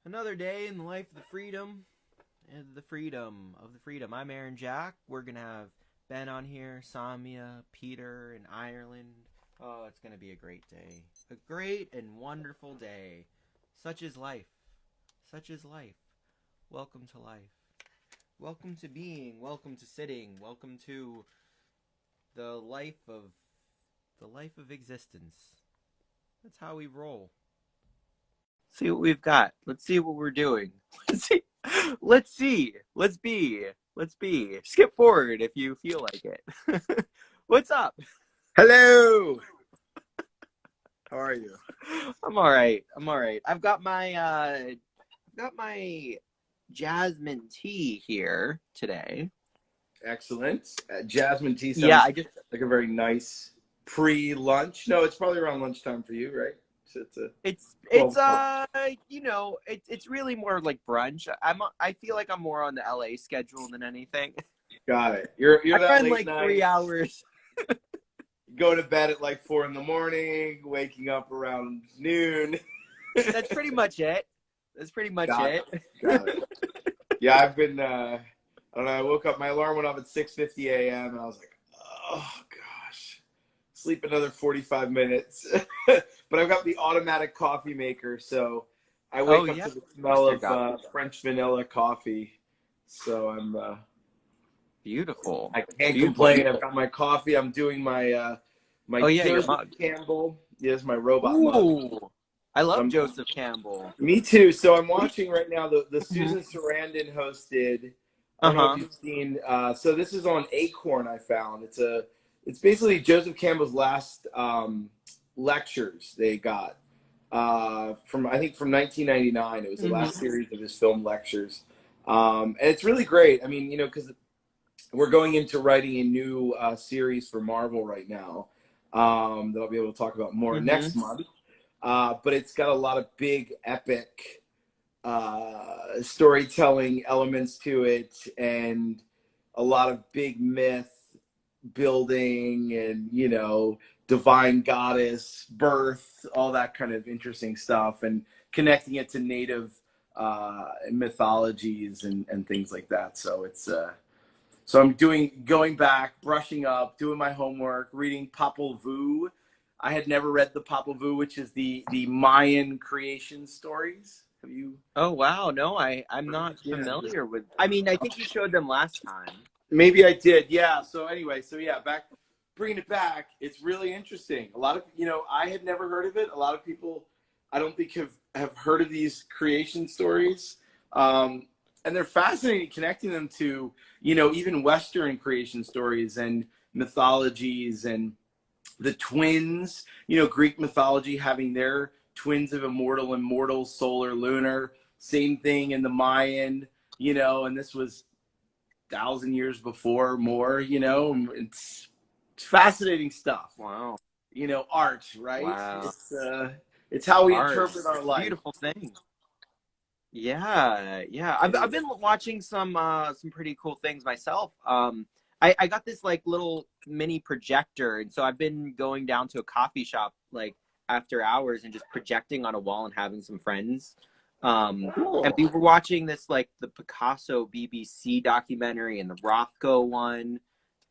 Another day in the life of the freedom and the freedom of the freedom. I'm Aaron Jack. We're going to have Ben on here, Samia, Peter in Ireland. Oh, it's going to be a great day. A great and wonderful day. Such is life. Such is life. Welcome to life. Welcome to being. Welcome to sitting. Welcome to the life of existence. That's how we roll. See what we've got. Let's see what we're doing. Let's see. Let's be. Skip forward if you feel like it. What's up? Hello. How are you? I'm all right. I've got my jasmine tea here today. Excellent. Jasmine tea sounds like a very nice pre-lunch. No, it's probably around lunchtime for you, right? It's really more like brunch. I feel like I'm more on the LA schedule than anything. Got it. You're I that run late like night, 3 hours. go to bed at like 4 a.m, waking up around noon. That's pretty much it. Got it. Yeah, I've been I don't know, I woke up, my alarm went off at 6:50 a.m. and I was like, oh gosh, sleep another 45 minutes. But I've got the automatic coffee maker, so I wake up to the smell of French vanilla coffee. So I'm beautiful. I can't complain. I've got my coffee. I'm doing my Joseph Campbell. Yes, my robot mug. I love Joseph Campbell. Me too. So I'm watching right now the Susan Sarandon hosted. I don't know if you've seen. So this is on Acorn. I found it's basically Joseph Campbell's last lectures they got from 1999. It was the last series of his film lectures, and it's really great. I mean, because we're going into writing a new series for Marvel right now that I'll be able to talk about more next month. But it's got a lot of big epic storytelling elements to it, and a lot of big myth building, and divine goddess birth, all that kind of interesting stuff, and connecting it to native mythologies and things like that. So it's so I'm going back, brushing up, doing my homework, reading Popol Vuh. I had never read the Popol Vuh, which is the Mayan creation stories. Have you? Oh wow, no, I'm not familiar with. I mean, I think you showed them last time. Maybe I did, yeah. So anyway, bringing it back. It's really interesting. A lot of I had never heard of it. A lot of people, I don't think have heard of these creation stories, and they're fascinating, connecting them to even Western creation stories and mythologies, and the twins. Greek mythology having their twins of immortal, solar, lunar. Same thing in the Mayan. And this was 1,000 years before, more. It's fascinating stuff. Wow. Art, right? Wow. It's how we interpret our life. Beautiful thing. Yeah. I've been watching some pretty cool things myself. I got this like little mini projector, and so I've been going down to a coffee shop like after hours and just projecting on a wall and having some friends. Cool. And we were watching this like the Picasso BBC documentary and the Rothko one,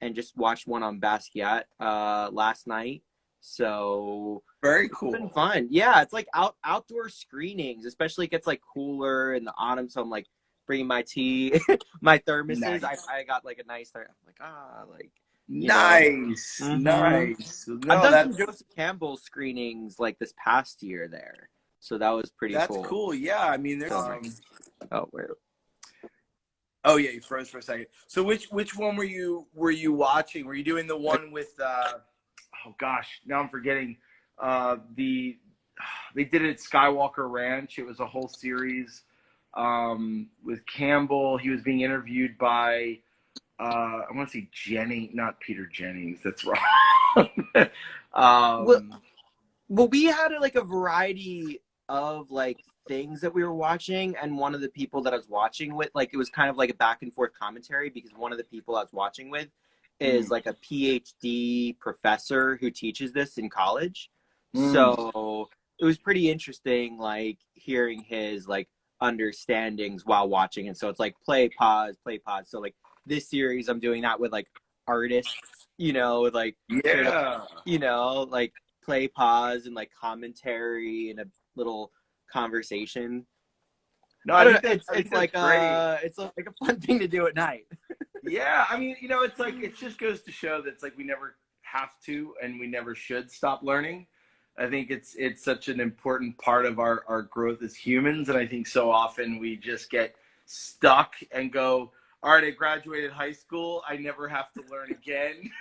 and just watched one on Basquiat last night. So very cool. It's been fun. Yeah, it's like outdoor screenings, especially it gets like cooler in the autumn. So I'm like bringing my tea, my thermoses. Nice. I got like a nice thermos. I'm like, nice. Nice. No, I've done some Joseph Campbell screenings like this past year there. So that was pretty cool. That's cool. Yeah, I mean, there's Oh yeah, you froze for a second. So which one were you watching? Were you doing the one with oh gosh, now I'm forgetting. They did it at Skywalker Ranch. It was a whole series with Campbell. He was being interviewed by I want to say not Peter Jennings. That's wrong. Well, we had like a variety of like things that we were watching, and one of the people that I was watching with, like, it was kind of like a back and forth commentary, because one of the people I was watching with is like a PhD professor who teaches this in college. So it was pretty interesting, like hearing his like understandings while watching. And so it's like play, pause, play, pause. So like this series, I'm doing that with like artists, you know, with like straight up, Yeah. you know, like play, pause, and like commentary and a little conversation. No, I I don't know. think that's It's great. like a fun thing to do at night. Yeah, I mean, you know, it's like it just goes to show that it's like we never have to and we never should stop learning. I think it's such an important part of our growth as humans, and I think so often we just get stuck and go, all right, I graduated high school, I never have to learn again,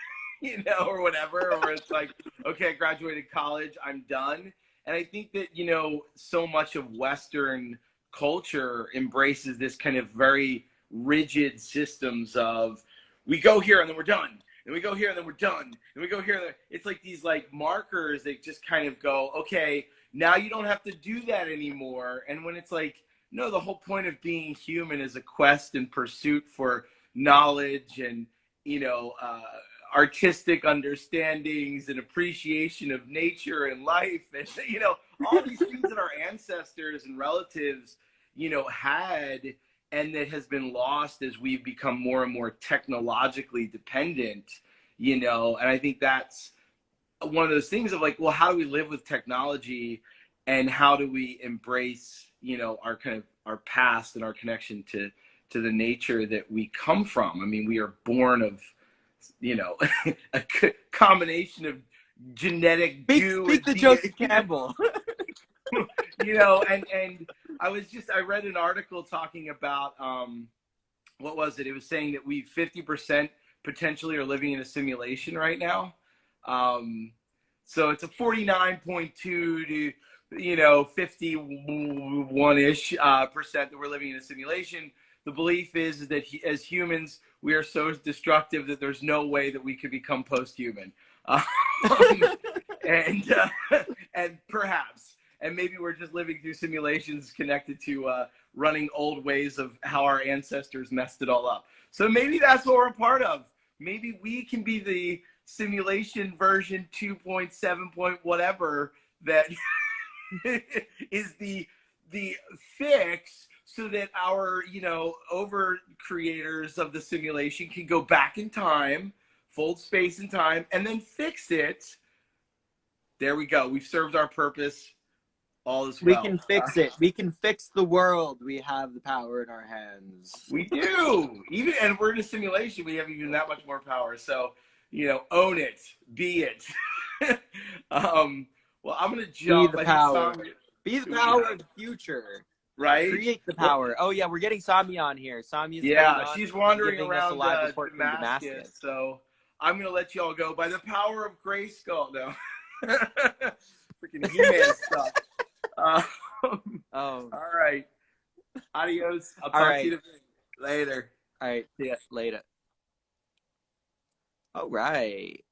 you know, or whatever. Or it's like, okay, I graduated college, I'm done. And I think that, you know, so much of Western culture embraces this kind of very rigid systems of we go here and then we're done, and we go here and then we're done, and we go here and then, it's like these like markers that just kind of go, okay, now you don't have to do that anymore. And when it's like, no, the whole point of being human is a quest and pursuit for knowledge and, you know, artistic understandings and appreciation of nature and life, and, you know, all these things that our ancestors and relatives, you know, had, and that has been lost as we've become more and more technologically dependent, you know. And I think that's one of those things of like, well, how do we live with technology, and how do we embrace, you know, our kind of our past and our connection to the nature that we come from. I mean, we are born of, you know, a combination of genetic goo Speak and to Joseph Campbell. you know, and I read an article talking about what was it? It was saying that we 50% potentially are living in a simulation right now. So it's a 49.2 to, you know, 51-ish percent that we're living in a simulation. The belief is that as humans, we are so destructive that there's no way that we could become post-human. And perhaps, and maybe we're just living through simulations connected to running old ways of how our ancestors messed it all up. So maybe that's what we're a part of. Maybe we can be the simulation version 2.7 point whatever that is the fix, so that our, you know, over creators of the simulation can go back in time, fold space and time, and then fix it. There we go. We've served our purpose. All is well. We can fix it. We can fix the world. We have the power in our hands. We do. Even, and we're in a simulation, we have even that much more power. So, you know, own it, be it. Well, I'm gonna jump. Be the power. Be the power of the future. Right? Create the power. Oh yeah, we're getting Samia on here. Samia's she's wandering around Damascus. So I'm gonna let you all go by the power of Grayskull. No, freaking He-Man stuff. All right. Adios. I'll talk to you later. All right. See ya later. All right.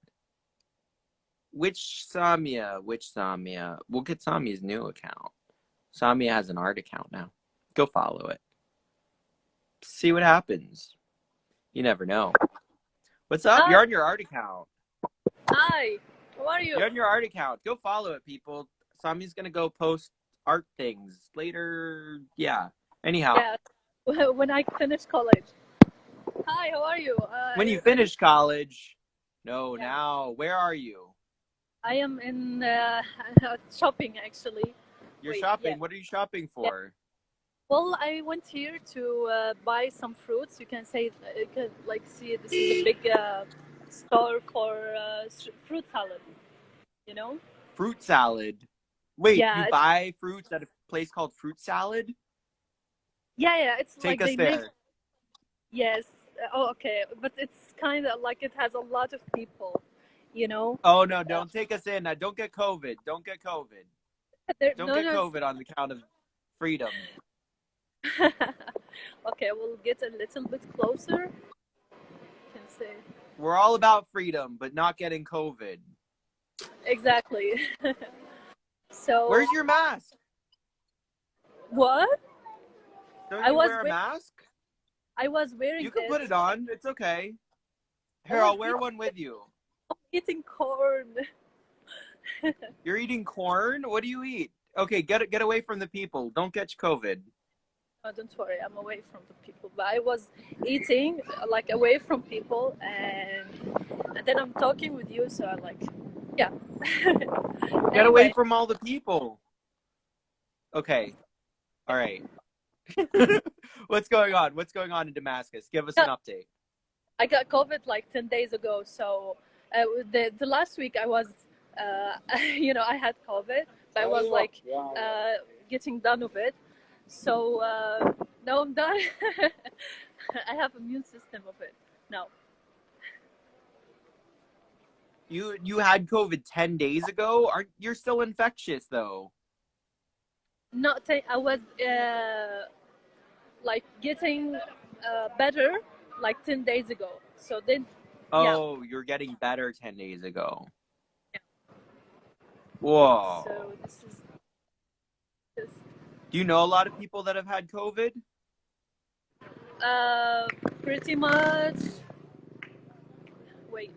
Which Samia? We'll get Samia's new account. Samia has an art account now. Go follow it. See what happens. You never know. What's up? You're on your art account. Hi. How are you? You're on your art account. Go follow it, people. Samia's gonna go post art things later. Yeah. Anyhow. Yeah. When I finish college. Hi. How are you? When you finish college. No. Yeah. Now. Where are you? I am in shopping, actually. You're shopping. Yeah. What are you shopping for? Yeah. Well, I went here to buy some fruits. You can say, you can like see this is a big store for fruit salad. You know? Fruit salad. Wait, yeah, you buy fruits at a place called Fruit Salad? Yeah. It's Take like us there. Yes. Oh, okay. But it's kind of like it has a lot of people. You know? Oh no! Don't take us in. Don't get COVID. Don't get COVID. Don't get COVID on the count of freedom. Okay, we'll get a little bit closer. Can say. We're all about freedom, but not getting COVID. Exactly. So. Where's your mask? What? Don't you wear a mask? I was wearing. You can put it on. It's okay. Here, I'll wear one with you. I'm eating corn. You're eating corn? What do you eat? Okay, get away from the people. Don't catch COVID. Oh, don't worry, I'm away from the people. But I was eating like away from people, and then I'm talking with you, so I'm like, yeah. Get away Anyway, from all the people. Okay. All right. What's going on? What's going on in Damascus? Give us an update. I got COVID like 10 days ago. So the last week I was, you know, I had COVID, but I was like getting done with it. So now I'm done. I have immune system of it now. You had COVID 10 days ago? You're still infectious though? Not I was like getting better like 10 days ago. So then, oh, yeah. You're getting better 10 days ago. Yeah. Whoa. So this is. Do you know a lot of people that have had COVID? Pretty much. Wait.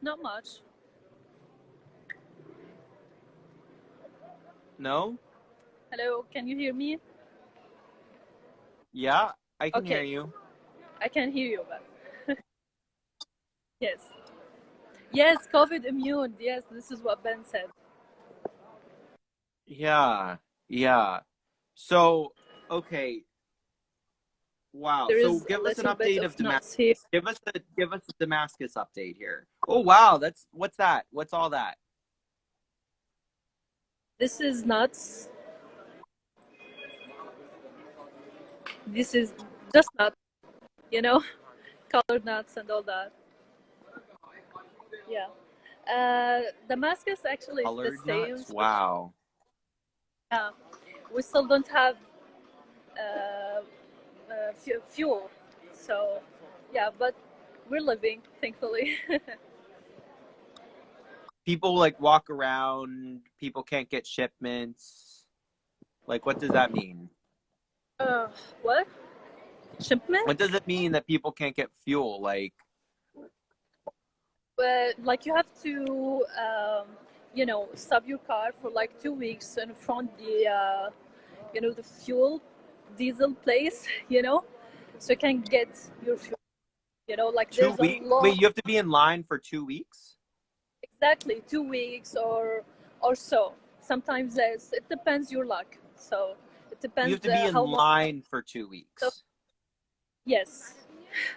Not much. No? Hello, can you hear me? Yeah, I can hear you. I can hear you, but yes. Yes, COVID immune. Yes, this is what Ben said. Yeah, yeah. So, okay. Wow. So give us an update of Damascus. Give us a Damascus update here. Oh wow, what's that? What's all that? This is nuts. This is just nuts, you know, colored nuts and all that. Yeah. Damascus actually Colored is the same. Nuts? Wow. Yeah. We still don't have fuel. So, yeah, but we're living, thankfully. People like walk around, people can't get shipments. Like, what does that mean? What? Shipment? What does it mean that people can't get fuel? Like you have to, you know, stop your car for like 2 weeks in front the, you know, the fuel diesel place, you know, so you can get your fuel. You know, like 2 weeks. Wait, you have to be in line for 2 weeks? Exactly, 2 weeks or so. Sometimes less. It depends your luck. So it depends. You have to be in line for 2 weeks. So, yes,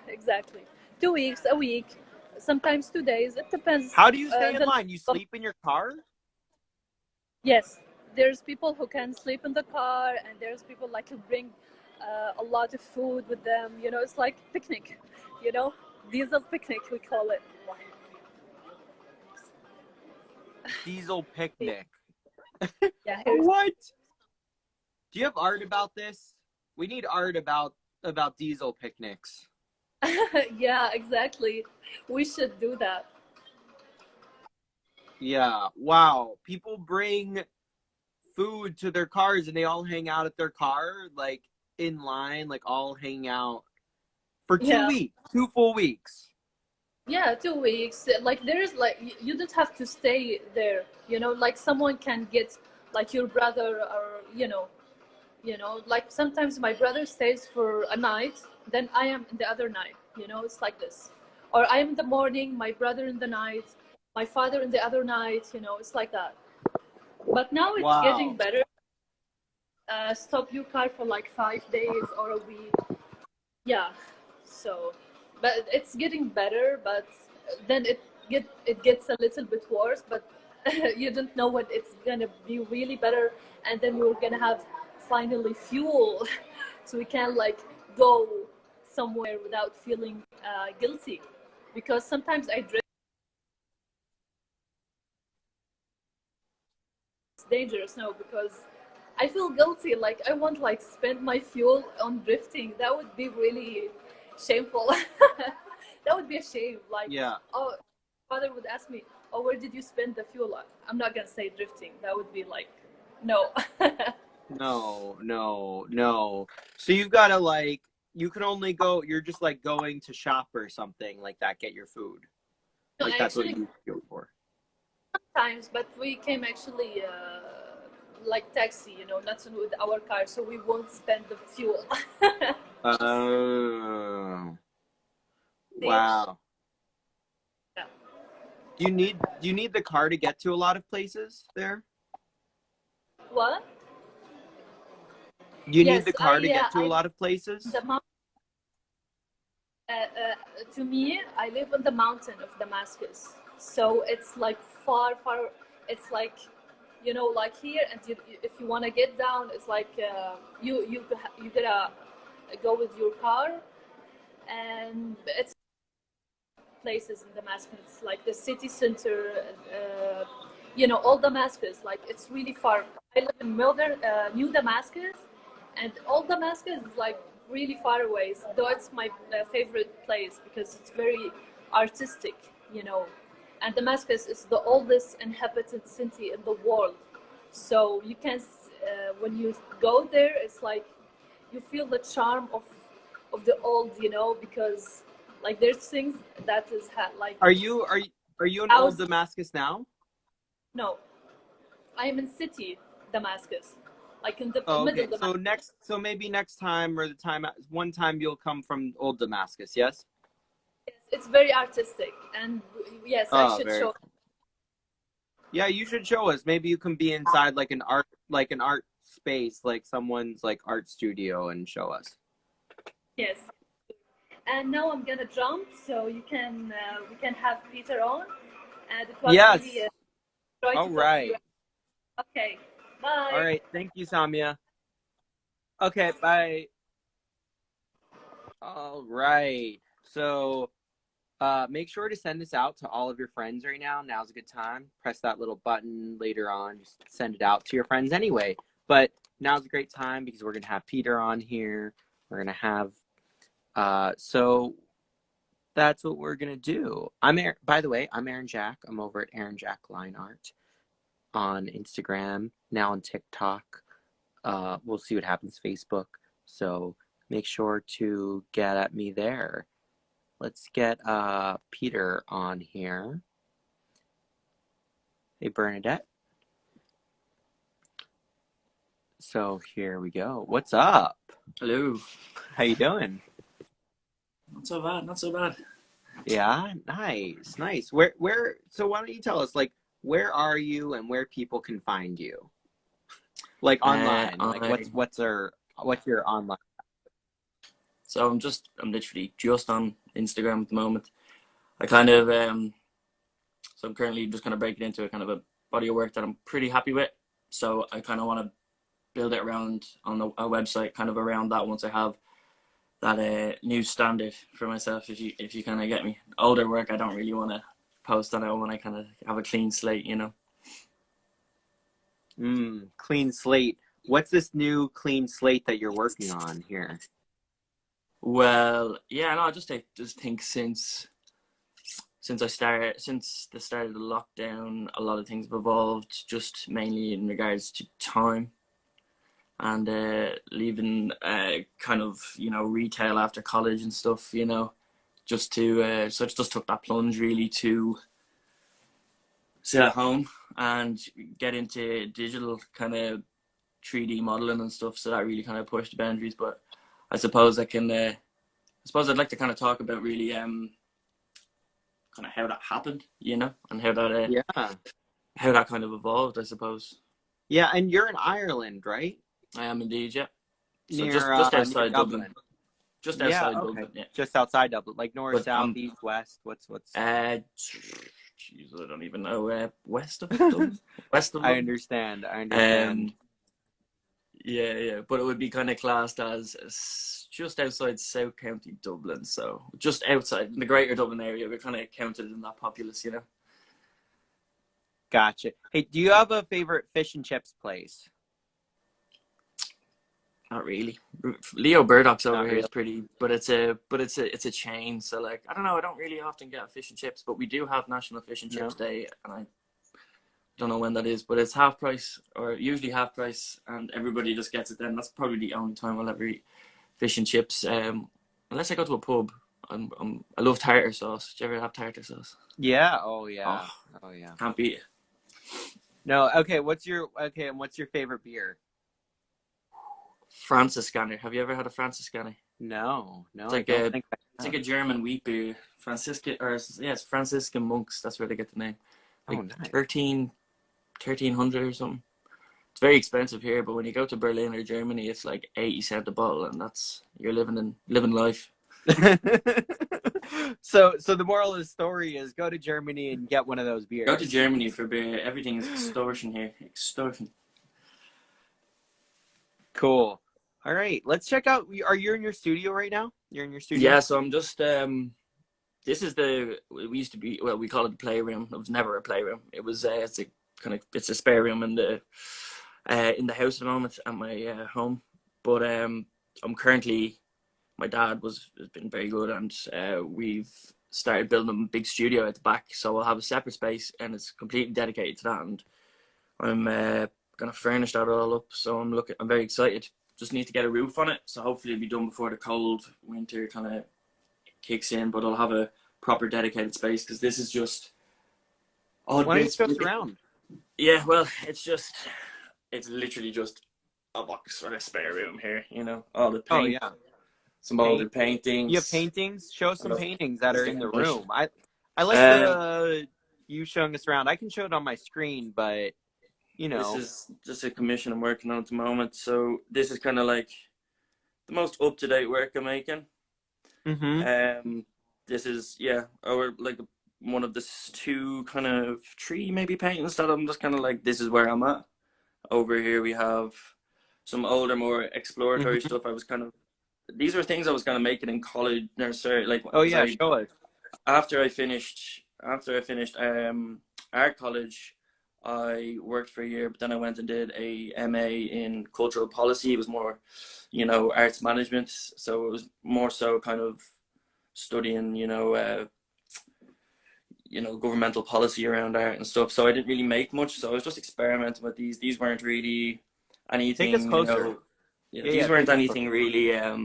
exactly. 2 weeks, a week, sometimes 2 days. It depends. How do you stay in line? You sleep in your car? Yes, there's people who can sleep in the car, and there's people like who bring a lot of food with them. You know, it's like picnic. You know, diesel picnic we call it. Diesel picnic. Yeah. What? Do you have art about this? We need art about diesel picnics. Yeah, exactly. We should do that. Yeah. Wow. People bring food to their cars and they all hang out at their car, like in line, like all hang out for 2 weeks, 2 full weeks. Yeah, 2 weeks. Like there's like you don't have to stay there. You know, like someone can get like your brother or you know, like sometimes my brother stays for a night, then I am the other night. You know, it's like this. Or I am in the morning, my brother in the night, my father in the other night. You know, it's like that. But now it's getting better. Stop your car for like 5 days or a week. Yeah. So, but it's getting better. But then it gets a little bit worse. But you don't know when it's gonna be really better, and then we're gonna have finally fuel, so we can like go somewhere without feeling guilty. Because sometimes I drift. It's dangerous now because I feel guilty. Like I won't like spend my fuel on drifting. That would be really shameful. That would be a shame. Like, oh, father would ask me, "Oh, where did you spend the fuel on?" I'm not gonna say drifting. That would be like, no. No. So you've got to like, you can only go. You're just like going to shop or something like that. Get your food. Like that's what you go for. Sometimes, but we came actually. like taxi, you know, not with our car, so we won't spend the fuel. Oh, wow. Yeah. Do you need the car to get to a lot of places there? What? Do you need Yes, the car to get to a I lot of places? the mount. To me, I live on the mountain of Damascus, so it's like far, far. It's like, you know, like here, and if you want to get down, it's like you gotta go with your car, and it's places in Damascus, like the city center, you know, all Damascus. Like it's really far. I live in New Damascus, and old Damascus is like really far away. So though it's my favorite place because it's very artistic, you know. And Damascus is the oldest inhabited city in the world. So you can, when you go there, it's like you feel the charm of the old, you know, because like there's things that is like. Are you in old Damascus now? No, I am in city Damascus, like in the middle of Damascus. So maybe next time, or one time you'll come from old Damascus. Yes. Yes, it's very artistic, and yes, I should show. Yeah, you should show us. Maybe you can be inside like an art space, like someone's like art studio, and show us. Yes. And now I'm gonna jump, so we can have Peter on. And it was yes. Really, all right. Okay. Bye. All right. Thank you, Samia. Okay. Bye. All right. So, make sure to send this out to all of your friends right now. Now's a good time. Press that little button later on. Just send it out to your friends anyway. But now's a great time because we're gonna have Peter on here. We're gonna have. So that's what we're gonna do. By the way, I'm Aaron Jack. I'm over at Aaron Jack Line Art on Instagram, now on TikTok. We'll see what happens Facebook. So make sure to get at me there. Let's get Peter on here. Hey, Bernadette. So here we go. What's up? Hello. How you doing? Not so bad. Not so bad. Yeah, nice. Where? So why don't you tell us, like, where are you and where people can find you? Like online. Like what's your online? So I'm literally just on Instagram at the moment. I kind of so I'm currently just kind of breaking into a kind of a body of work that I'm pretty happy with. So I kind of want to build it around on a website, kind of around that. Once I have that new standard for myself, if you kind of get me. Older work, I don't really want to post on it when I kind of have a clean slate, you know. Clean slate. What's this new clean slate that you're working on here? Well, yeah, no, I just think since the start of the lockdown, a lot of things have evolved, just mainly in regards to time, and leaving kind of, you know, retail after college and stuff, you know, just to so I just took that plunge really to sit at home and get into digital kind of 3D modeling and stuff. So that really kind of pushed the boundaries. But I suppose I'd like to kind of talk about really kind of how that happened, you know, and how that kind of evolved, I suppose. Yeah, and you're in Ireland, right? I am indeed, yeah. So near, just outside Dublin. Just outside Dublin, yeah. Just outside Dublin, like north, south, east, west. What's? Jeez, I don't even know. West of Dublin. West of Dublin. I understand. Yeah, but it would be kind of classed as just outside South County Dublin, so just outside the Greater Dublin area. We're kind of counted in that populace, you know. Gotcha. Hey, do you have a favorite fish and chips place? Not really. Leo Burdock's over here is pretty, but it's a chain. So like, I don't know. I don't really often get fish and chips, but we do have National Fish and Chips Day, and I don't know when that is, but it's half price, or usually half price, and everybody just gets it then. That's probably the only time I'll ever eat fish and chips, unless I go to a pub. I love tartar sauce. Do you ever have tartar sauce? Yeah. Oh yeah. Can't beat it. No. Okay. And what's your favorite beer? Franziskaner. Have you ever had a Franziskaner? No. It's I like don't a think I it's like have. a German wheat beer. It's Franciscan monks. That's where they get the name. Oh, Like nice. 1300 or something. It's very expensive here, but when you go to Berlin or Germany, it's like 80 cents a bottle, and you're living life. So the moral of the story is go to Germany and get one of those Go to beers. Germany for beer. Everything is extortion here. Extortion. Cool. All right, let's check out. Are you in your studio right now? You're in your studio? Yeah, so I'm just this is we used to be, well, we call it the playroom. It was never a playroom. It was it's a spare room in the house at the moment at my home. But I'm currently, my dad has been very good, and we've started building a big studio at the back. So I'll have a separate space, and it's completely dedicated to that. And I'm gonna furnish that all up. So I'm very excited. Just need to get a roof on it. So hopefully it'll be done before the cold winter kind of kicks in. But I'll have a proper dedicated space, because this is just Why don't you show us around? Yeah, well, it's literally just a box or a spare room here. All the Oh paint, yeah, some older paintings. you have paintings. Show us some paintings that are in the room. I like you showing us around. I can show it on my screen, but this is just a commission I'm working on at the moment. So this is kind of like the most up to date work I'm making. Mm-hmm. This is or like one of the three maybe paintings that I'm just kind of like, this is where I'm at. Over here we have some older, more exploratory stuff. These were things I was kind of making in college. No, sorry, like Show us. After I finished art college, I worked for a year, but then I went and did a MA in cultural policy. It was more, arts management. So it was more so kind of studying, governmental policy around art and stuff. So I didn't really make much. So I was just experimenting with these. These weren't really anything. Take us closer. These weren't anything really. There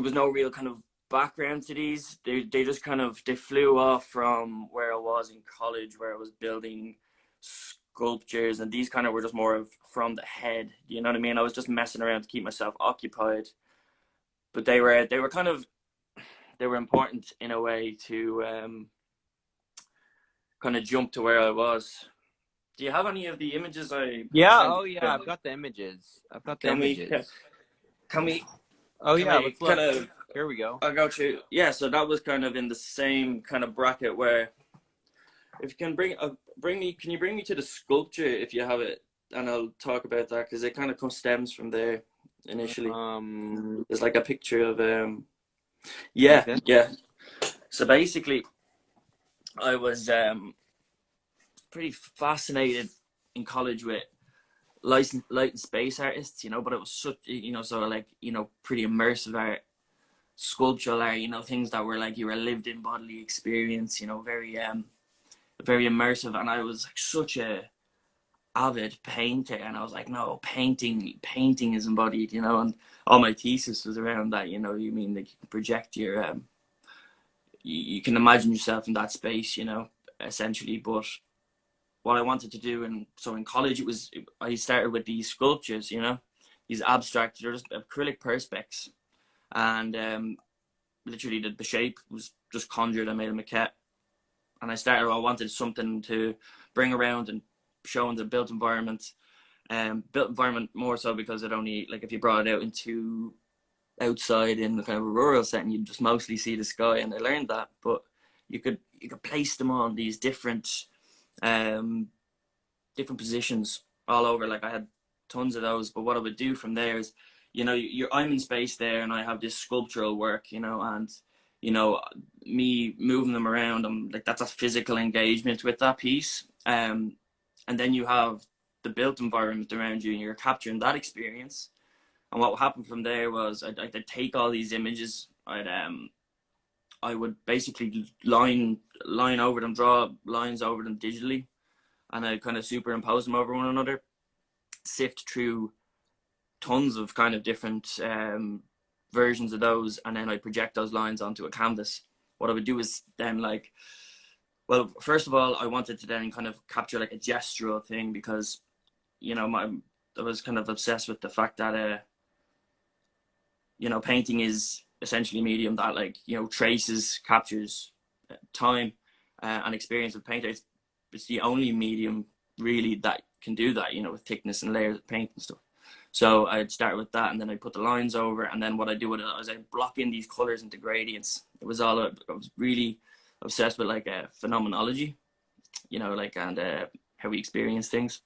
was no real kind of background to these. They just they flew off from where I was in college, where I was building sculptures, and these kind of were just more of from the head. You know what I mean? I was just messing around to keep myself occupied. But they were important in a way to kind of jump to where I was. Do you have any of the images I? Yeah. Oh yeah. I've got the images. Can we? Oh yeah. Let's look. Here we go. I got you. Yeah. So that was kind of in the same kind of bracket where, if you can can you bring me to the sculpture if you have it, and I'll talk about that, because it kind of stems from there initially. There's like a picture of yeah. So basically, I was pretty fascinated in college with light and space artists, but it was such, pretty immersive art, sculptural art, things that were like you were lived in bodily experience, very very immersive. And I was like such a avid painter, and I was like, no, painting is embodied, and all my thesis was around that. You mean like you can project your you can imagine yourself in that space, essentially. But what I wanted to do, and so in college I started with these sculptures, these abstract, they're just acrylic perspex, and literally the shape was just conjured. I made a maquette, and I wanted something to bring around and show in the built environment. Built environment more so because it only, like, if you brought it out into outside in the kind of a rural setting, you'd just mostly see the sky. And I learned that, but you could place them on these different positions all over. Like, I had tons of those, but what I would do from there is, I'm in space there, and I have this sculptural work, and me moving them around, I'm like, that's a physical engagement with that piece. And then you have the built environment around you, and you're capturing that experience. And what happened from there was I'd take all these images, I would basically line over them, draw lines over them digitally, and I'd kind of superimpose them over one another, sift through tons of kind of different versions of those, and then I project those lines onto a canvas. What I would do is then, like, Well, first of all, I wanted to then kind of capture like a gestural thing because, you know, I was kind of obsessed with the fact that, you know, painting is essentially a medium that, like, you know, captures time and experience of painter. It's the only medium really that can do that, you know, with thickness and layers of paint and stuff. So I'd start with that, and then I'd put the lines over, and then what I do with it is I block in these colors into gradients. I was really obsessed with like phenomenology, you know, like, and how we experience things.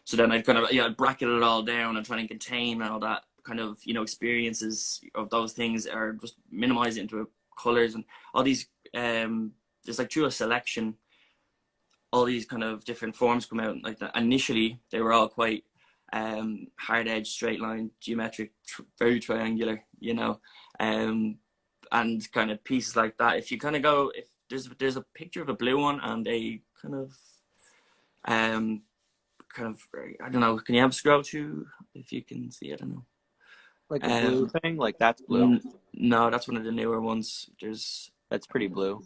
So then I'd kind of, I'd bracket it all down and try and contain all that kind of, you know, experiences of those things, or just minimize it into colors and all these. There's like through a selection, all these kind of different forms come out like that. Initially, they were all quite hard edge, straight line, geometric, very triangular, you know, and kind of pieces like that. If you kind of go, if there's a picture of a blue one and a kind of I don't know, can you have a scroll through if you can see? I don't know, like a blue thing, like that's blue. No, that's one of the newer ones. That's pretty blue.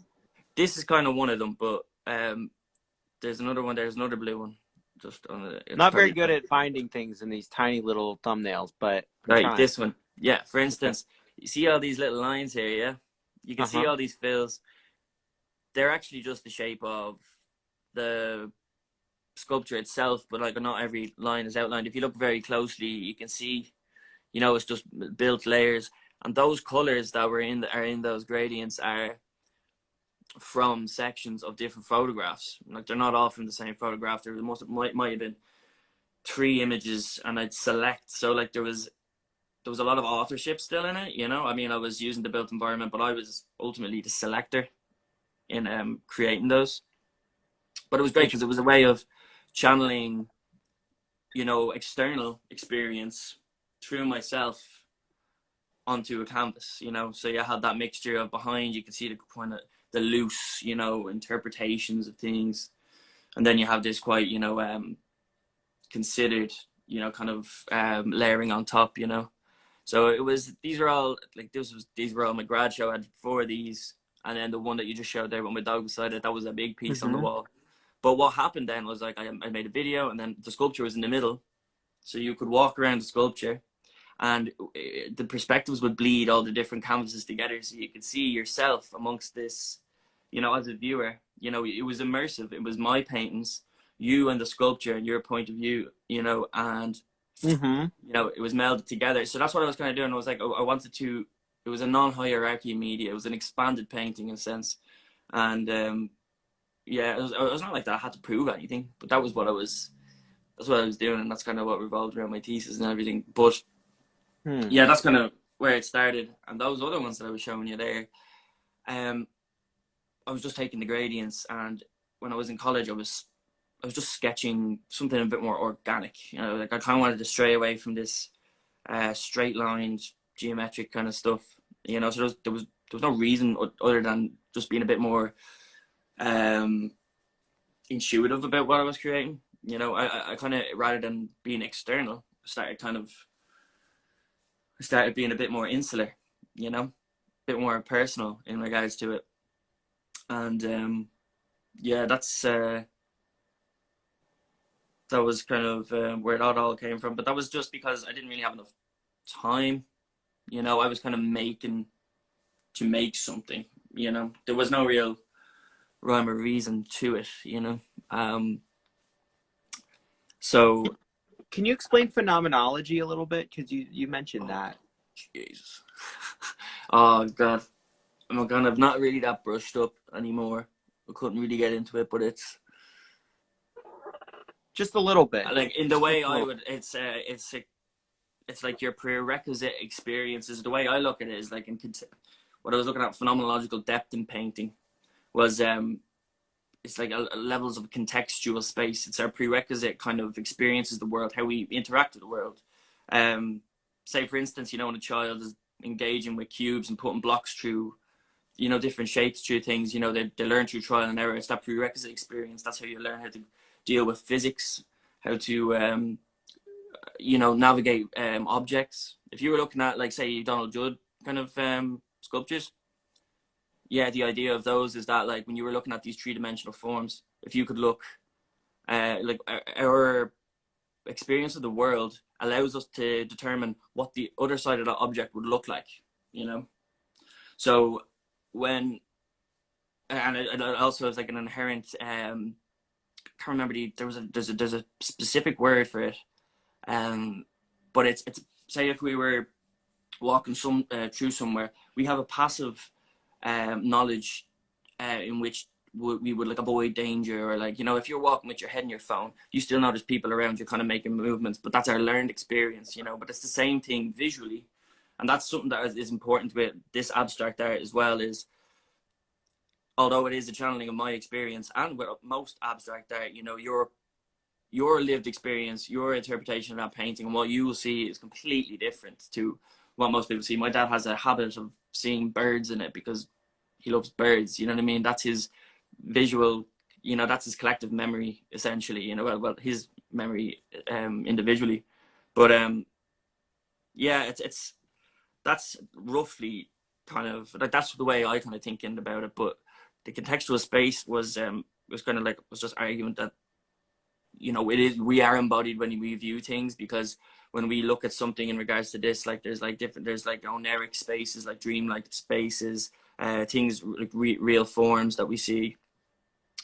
This is kind of one of them, but there's another one. There's another blue one. Just on it. Not very good at finding things in these tiny little thumbnails, but right, this one. Yeah, for instance, you see all these little lines here, yeah? You can see all these fills. They're actually just the shape of the sculpture itself, but like not every line is outlined. If you look very closely, you can see, you know, it's just built layers. And those colors that are in those gradients are from sections of different photographs. Like, they're not all from the same photograph. There might have been 3 images, and I'd select. So like there was a lot of authorship still in it, you know. I mean, I was using the built environment, but I was ultimately the selector in creating those. But it was great because it was a way of channeling, you know, external experience through myself onto a canvas, you know. So you had that mixture of behind, you can see the kind of the loose, you know, interpretations of things, and then you have this quite, you know, considered, you know, kind of layering on top, you know. So it was, these were all my grad show. I had 4 of these, and then the one that you just showed there with my dog beside it, that was a big piece on the wall. But what happened then was, like, I made a video, and then the sculpture was in the middle, so you could walk around the sculpture, and the perspectives would bleed all the different canvases together, so you could see yourself amongst this, you know, as a viewer. You know, it was immersive. It was my paintings, you and the sculpture, and your point of view, you know, and you know, it was melded together. So that's what I was kind of doing. I was like, I wanted to, it was a non-hierarchy media. It was an expanded painting in a sense. And yeah, it was not like that I had to prove anything, but that's what I was doing, and that's kind of what revolved around my thesis and everything. But yeah, that's kind of where it started. And those other ones that I was showing you there, I was just taking the gradients, and when I was in college, I was just sketching something a bit more organic. You know, like, I kind of wanted to stray away from this straight lined geometric kind of stuff. You know, so there was no reason other than just being a bit more intuitive about what I was creating. You know, I kind of, rather than being external, started being a bit more insular, you know, a bit more personal in regards to it. And yeah, that was kind of where that all came from. But that was just because I didn't really have enough time. You know, I was kind of making to make something, you know. There was no real rhyme or reason to it, you know. So can you explain phenomenology a little bit? Because you mentioned that. Jesus. Oh, God. I'm kind of not really that brushed up anymore. I couldn't really get into it, but it's just a little bit. Like, in the way I would, it's like your prerequisite experiences. The way I look at it is like, what I was looking at, phenomenological depth in painting was it's like levels of contextual space. It's our prerequisite kind of experiences the world, how we interact with the world. Say, for instance, you know, when a child is engaging with cubes and putting blocks through, you know, different shapes through things, you know, they learn through trial and error. It's that prerequisite experience. That's how you learn how to deal with physics, how to, you know, navigate objects. If you were looking at, like, say, Donald Judd kind of sculptures, yeah, the idea of those is that like when you were looking at these three-dimensional forms, if you could look, like our experience of the world allows us to determine what the other side of that object would look like, you know. So when, and it also is like an inherent, can't remember there's a specific word for it, but it's say if we were walking through somewhere, we have a passive knowledge in which we would like avoid danger, or like, you know, if you're walking with your head in your phone, you still know there's people around you kind of making movements, but that's our learned experience, you know. But it's the same thing visually, and that's something that is important with this abstract art as well, is although it is a channeling of my experience, and with most abstract art, you know, your lived experience, your interpretation of that painting and what you will see is completely different to what most people see. My dad has a habit of seeing birds in it because he loves birds, you know what I mean? That's his visual, you know, that's his collective memory essentially, you know, well his memory individually. But yeah, it's that's roughly kind of like, that's the way I kind of thinking about it. But the contextual space was kind of like, was just arguing that, you know, we are embodied when we view things, because when we look at something in regards to this, like there's like oneric spaces, like dreamlike spaces, things like real forms that we see,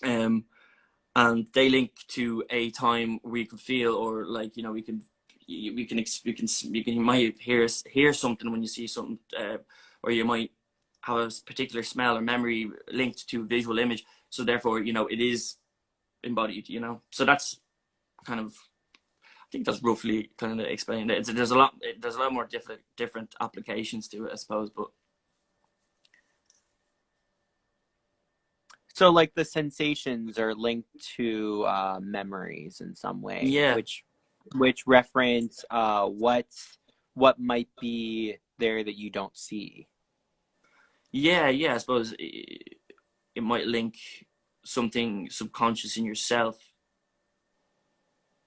and they link to a time we could feel, or like, you know, you might hear something when you see something, or you might have a particular smell or memory linked to visual image. So therefore, you know, it is embodied, you know. So that's kind of, I think that's roughly kind of explained it. There's a lot more different applications to it, I suppose. But So like the sensations are linked to memories in some way, yeah, which reference what might be there that you don't see. yeah, I suppose it might link something subconscious in yourself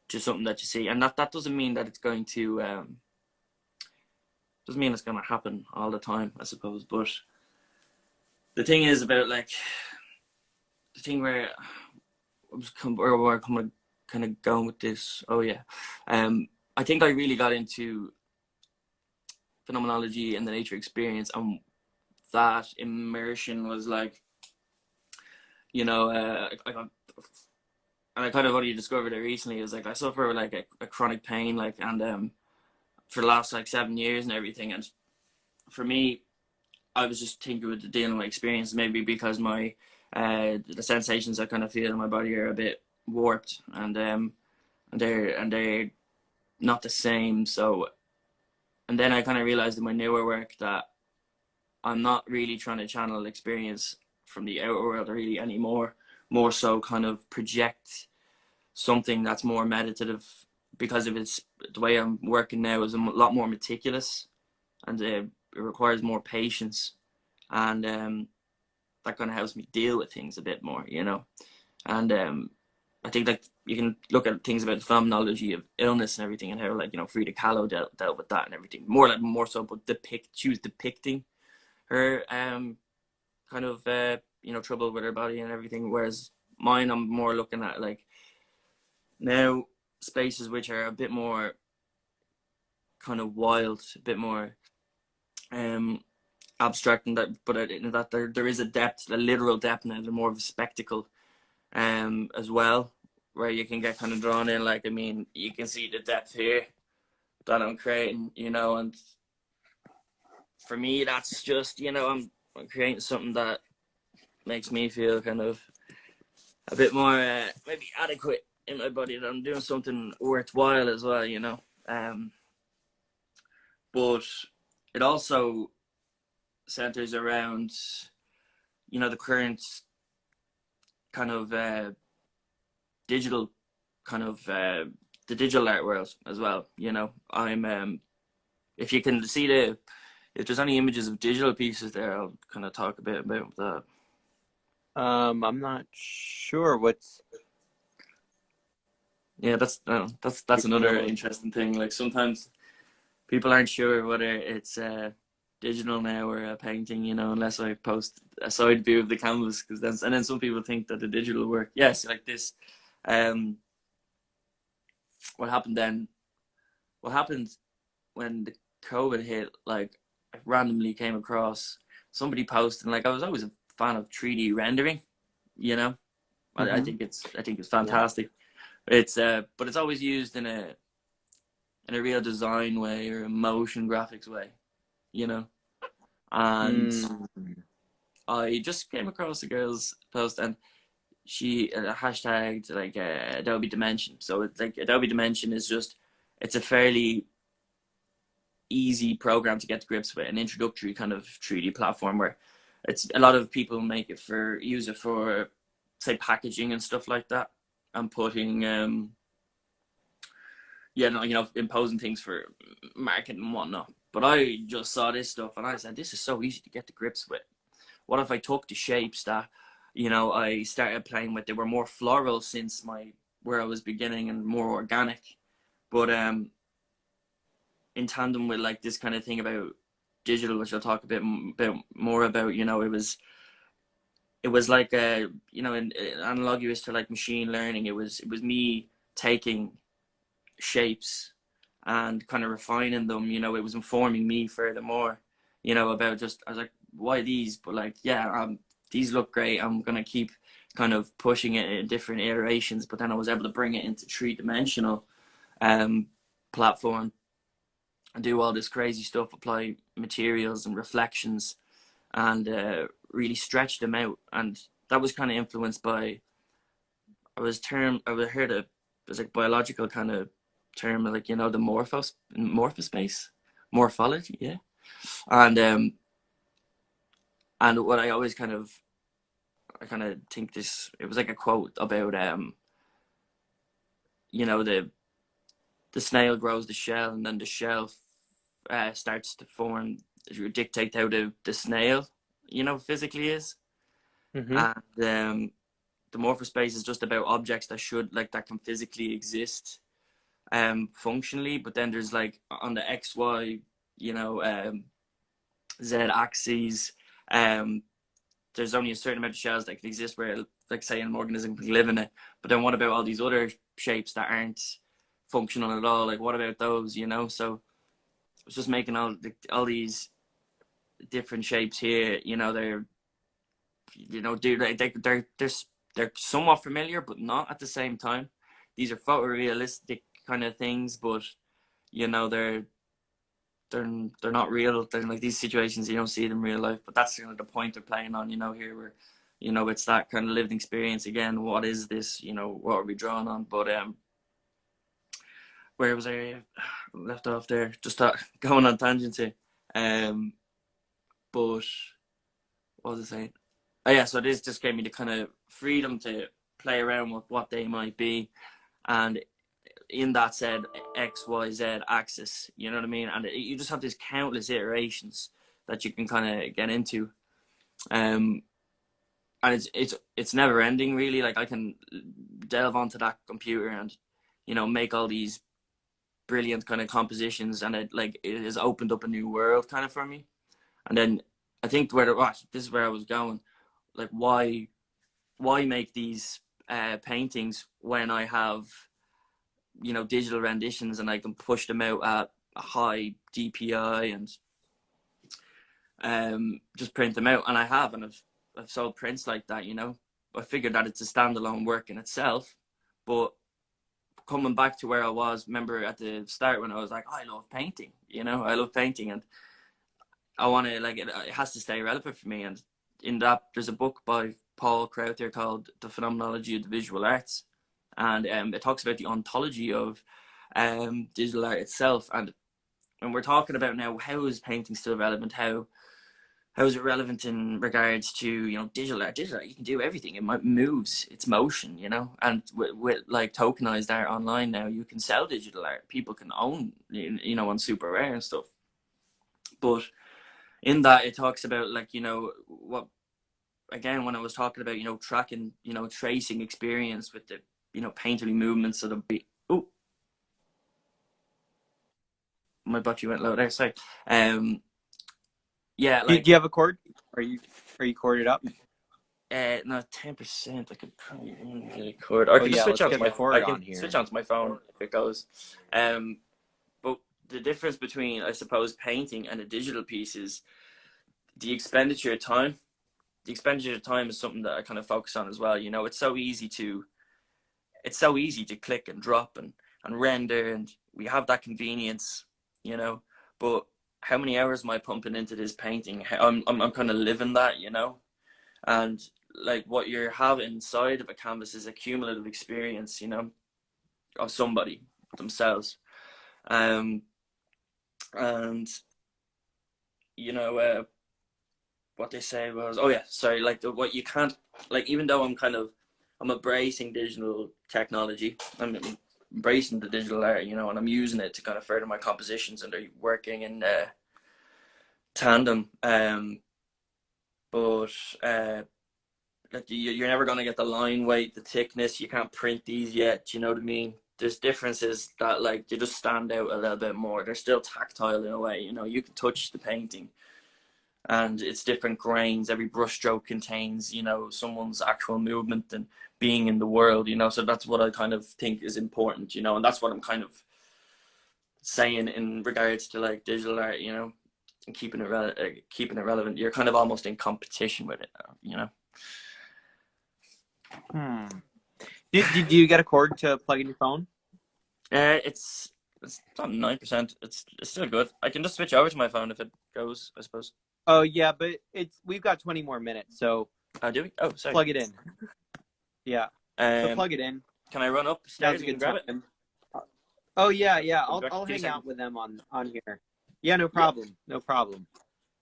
to something that you see, and that doesn't mean that it's going to doesn't mean it's going to happen all the time, I suppose. But the thing is about like the thing where I'm kind of going with this. Oh yeah, I think I really got into phenomenology and the nature experience, and that immersion was like, you know, and I kind of only discovered it recently. Is like I suffer like a chronic pain, like, and for the last like 7 years and everything. And for me, I was just thinking with dealing with my experience, maybe because my the sensations I kind of feel in my body are a bit warped, and they're not the same. So, and then I kind of realized in my newer work that I'm not really trying to channel experience from the outer world really anymore. More so kind of project something that's more meditative, because of it's the way I'm working now is a lot more meticulous, and it requires more patience, and that kind of helps me deal with things a bit more, you know. And I think like you can look at things about the phenomenology of illness and everything, and how, like, you know, Frida Kahlo dealt with that and everything, more so, but she was depicting her kind of you know, trouble with her body and everything, whereas mine, I'm more looking at like now spaces which are a bit more kind of wild, a bit more abstract, and that, but in that there is a depth, a literal depth, and they're more of a spectacle as well, where you can get kind of drawn in. Like, I mean, you can see the depth here that I'm creating, you know. And for me, that's just, you know, I'm creating something that makes me feel kind of a bit more maybe adequate in my body, that I'm doing something worthwhile as well, you know. But it also centers around, you know, the current kind of digital kind of the digital art world as well, you know. I'm if you can see if there's any images of digital pieces there, I'll kind of talk a bit about that. I'm not sure what's. Yeah, that's another interesting thing. Like, sometimes people aren't sure whether it's digital now or a painting, you know, unless I post a side view of the canvas, because then some people think that the digital work, yes, like this. What happened then? What happened when the COVID hit? Like, I randomly came across somebody posting. Like, I was always a fan of 3D rendering, you know. I think it's fantastic. It's but it's always used in a real design way or a motion graphics way, you know. And I just came across a girl's post, and she hashtagged like Adobe Dimension. So it's like Adobe Dimension is just, it's a fairly easy program to get to grips with, an introductory kind of 3D platform where it's a lot of people use it for say packaging and stuff like that, and putting imposing things for marketing and whatnot. But I just saw this stuff and I said, this is so easy to get to grips with. What if I took the shapes that, you know, I started playing with? They were more floral since where I was beginning, and more organic. But in tandem with like this kind of thing about digital, which I'll talk a bit more about, you know, it was like you know, in analogous to like machine learning. It was me taking shapes and kind of refining them, you know. It was informing me furthermore, you know, about just, I was like, why these? But like, yeah, these look great, I'm gonna keep kind of pushing it in different iterations. But then I was able to bring it into 3-dimensional platform and do all this crazy stuff, apply materials and reflections, and really stretch them out. And that was kind of influenced by, I heard it was like biological kind of term, like, you know, the morphospace, morphology, yeah. And what I always kind of think this, it was like a quote about you know, the snail grows the shell, and then the shell starts to form, dictate how the snail, you know, physically is. And the morphospace is just about objects that can physically exist functionally. But then there's like on the XY, you know, Z axes, there's only a certain amount of shells that can exist where, like, say, an organism can live in it. But then what about all these other shapes that aren't functional at all? Like, what about those, you know? So it's just making all these different shapes here, you know. They're, you know, they're somewhat familiar, but not at the same time. These are photorealistic kind of things, but, you know, they're not real. They're like these situations, you don't see them in real life. But that's kind of the point they're playing on, you know, here, where, you know, it's that kind of lived experience again. What is this, you know, what are we drawing on? But where was I left off there? Just going on tangents here. But what was I saying? Oh yeah, so this just gave me the kind of freedom to play around with what they might be, and in that said XYZ axis, you know what I mean? And you just have these countless iterations that you can kind of get into, and it's never ending, really. Like, I can delve onto that computer and, you know, make all these brilliant kind of compositions, and it has opened up a new world kind of for me. And then I think this is where I was going. Like, why make these paintings when I have, you know, digital renditions, and I can push them out at a high DPI and just print them out? And I've sold prints like that, you know. I figured that it's a standalone work in itself. But coming back to where I was, remember at the start when I was like, I love painting, you know, I love painting, and I want to, like, it has to stay relevant for me. And in that, there's a book by Paul Crowther called The Phenomenology of the Visual Arts, and it talks about the ontology of digital art itself. And when we're talking about now, how is painting still relevant? How is it relevant in regards to, you know, digital art? Digital art, you can do everything. It moves, it's motion, you know. And with like tokenized art online now, you can sell digital art. People can own, you know, on super rare and stuff. But in that, it talks about, like, you know, what, again, when I was talking about, you know, tracking, you know, tracing experience with the, you know, painterly movements of the beat. Oh, my battery went low there. Sorry. Yeah, Do, like do you have a cord? Are you corded up? no, 10%. I could probably get a cord, or I Oh can just yeah, switch let's on to get the my. I cord can on switch here. on to my phone if it goes. But the difference between, I suppose, painting and a digital piece is the expenditure of time. The expenditure of time is something that I kind of focus on as well. You know, it's so easy to click and drop and render, and we have that convenience, you know. But how many hours am I pumping into this painting? I'm kind of living that, you know. And like what you have inside of a canvas is a cumulative experience, you know, of somebody themselves. And you know, what they say was, oh yeah, sorry, like what you can't, like, even though I'm embracing digital technology, I'm embracing the digital art, you know, and I'm using it to kind of further my compositions, and they're working in tandem. But like you're never gonna get the line weight, the thickness. You can't print these yet. You know what I mean? There's differences that like they just stand out a little bit more. They're still tactile in a way. You know, you can touch the painting, and it's different grains. Every brushstroke contains, you know, someone's actual movement and being in the world. You know, so that's what I kind of think is important. You know, and that's what I'm kind of saying in regards to like digital art. You know, and keeping it relevant. You're kind of almost in competition with it. You know. Do you get a cord to plug in your phone? It's not 9%. It's still good. I can just switch over to my phone if it goes, I suppose. Oh yeah, but we've got 20 more minutes, so Oh, do we? Oh, sorry. plug it in. Yeah. So plug it in. Can I run upstairs and grab it? Oh yeah. I'll Two hang seconds. out with them on here. Yeah, no problem. No problem.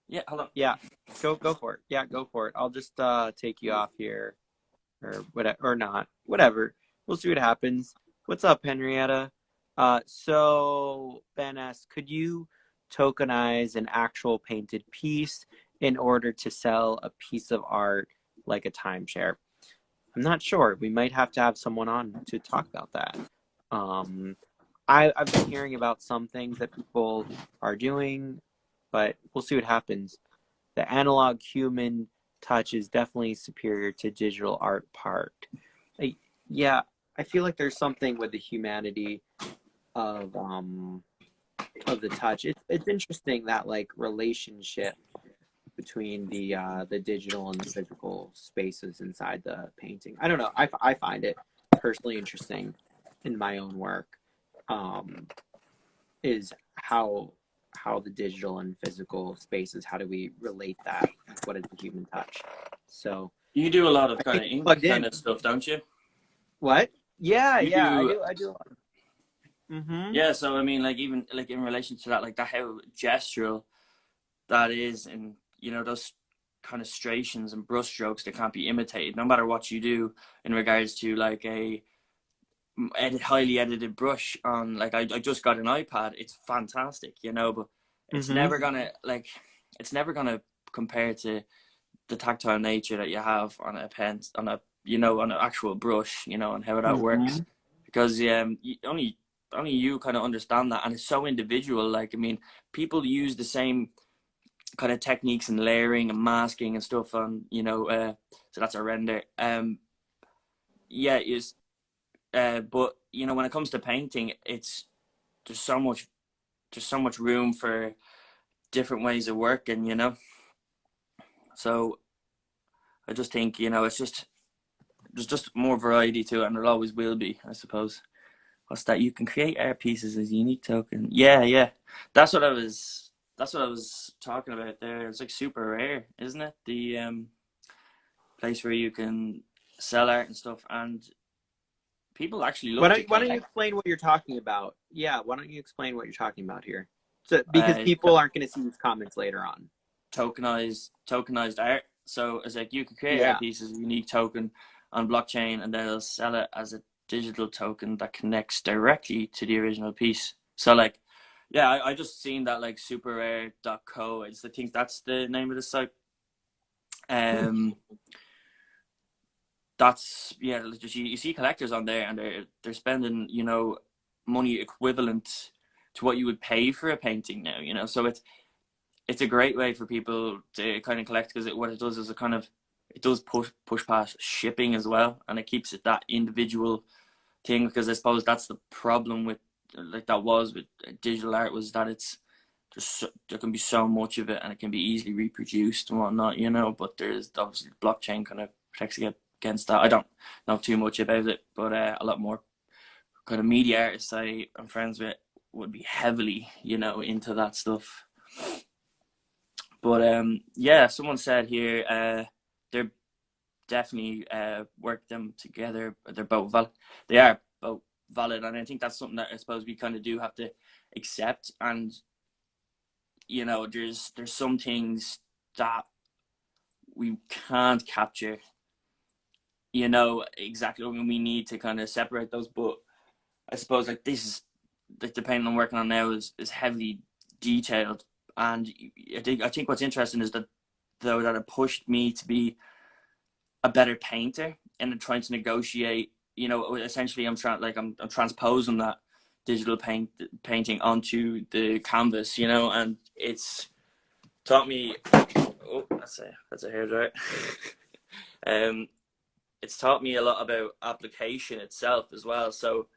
Yeah, hold on. Yeah. Go for it. Yeah, go for it. I'll just take you off here, or whatever, or not. Whatever. We'll see what happens. What's up, Henrietta? So Ben asks, could you tokenize an actual painted piece in order to sell a piece of art like a timeshare? I'm not sure. We might have to have someone on to talk about that. I've been hearing about some things that people are doing, but we'll see what happens. The analog human touch is definitely superior to digital art part. Yeah, I feel like there's something with the humanity of the touch. It's interesting that like relationship between the digital and the physical spaces inside the painting. I don't know. I find it personally interesting in my own work. Is how the digital and physical spaces, how do we relate that? What is the human touch? So you do a lot of kind of ink kind of stuff, don't you? What? Yeah, I do. Yeah, so I mean, like even like in relation to that, like that how gestural that is, and you know those kind of striations and brush strokes that can't be imitated, no matter what you do in regards to like a highly edited brush on. Like I just got an iPad. It's fantastic, you know, but it's never gonna compare to the tactile nature that you have on a pen, on a on an actual brush, you know, and how that works, because only you kind of understand that, and it's so individual. Like I mean, people use the same kind of techniques and layering and masking and stuff on, so that's a render. But you know, when it comes to painting, there's so much room for different ways of working, you know. So I just think, it's just there's just more variety to it, and there always will be, I suppose. What's that? You can create art pieces as a unique token. Yeah. That's what I was talking about there. It's like super rare, isn't it? The place where you can sell art and stuff, and people actually love it. Why don't you explain what you're talking about? Yeah, why don't you explain what you're talking about here? So because people aren't going to see these comments later on. Tokenized art. So it's like you can create art pieces, a unique token on blockchain, and they'll sell it as a digital token that connects directly to the original piece. So like, yeah, I just seen that like superrare.co. I think that's the name of the site. That's you see collectors on there, and they're spending money equivalent to what you would pay for a painting now. So it's a great way for people to kind of collect, because what it does is it does push past shipping as well, and it keeps it that individual thing, because I suppose that's the problem with that was with digital art, was that it's just there can be so much of it and it can be easily reproduced and whatnot, but there's obviously blockchain kind of protects against that. I don't know too much about it, but a lot more kind of media artists I'm friends with would be heavily into that stuff. But yeah, someone said here they're definitely work them together. They're both they are both valid, and I think that's something that I suppose we kind of do have to accept. And there's some things that we can't capture exactly when we need to kind of separate those. But I suppose like this is like the painting I'm working on now is heavily detailed, and I think what's interesting is that though that it pushed me to be a better painter and trying to negotiate. Essentially, I'm transposing that digital painting onto the canvas. And it's taught me. Oh, that's a hairdryer. It's taught me a lot about application itself as well. So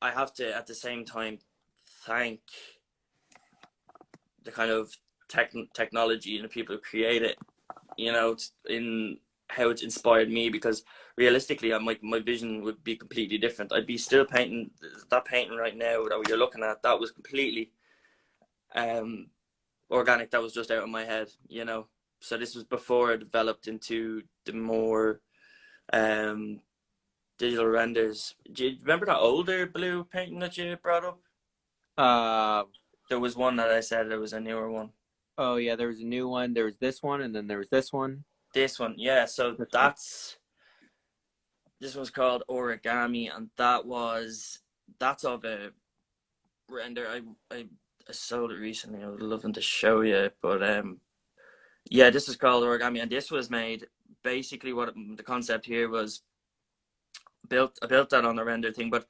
I have to at the same time thank the kind of technology and the people who create it. In how it's inspired me, because realistically my vision would be completely different. I'd be still painting that painting right now that you're looking at. That was completely organic. That was just out of my head, so this was before it developed into the more digital renders. Do you remember that older blue painting that you brought up? There was one that I said there was a newer one. Oh yeah, there was a new one. There was this one, and then there was this one. This one, yeah. So this one's called Origami, and that's of a render. I sold it recently. I would love to show you, but yeah, this is called Origami, and this was made basically what the concept here was built. I built that on the render thing, but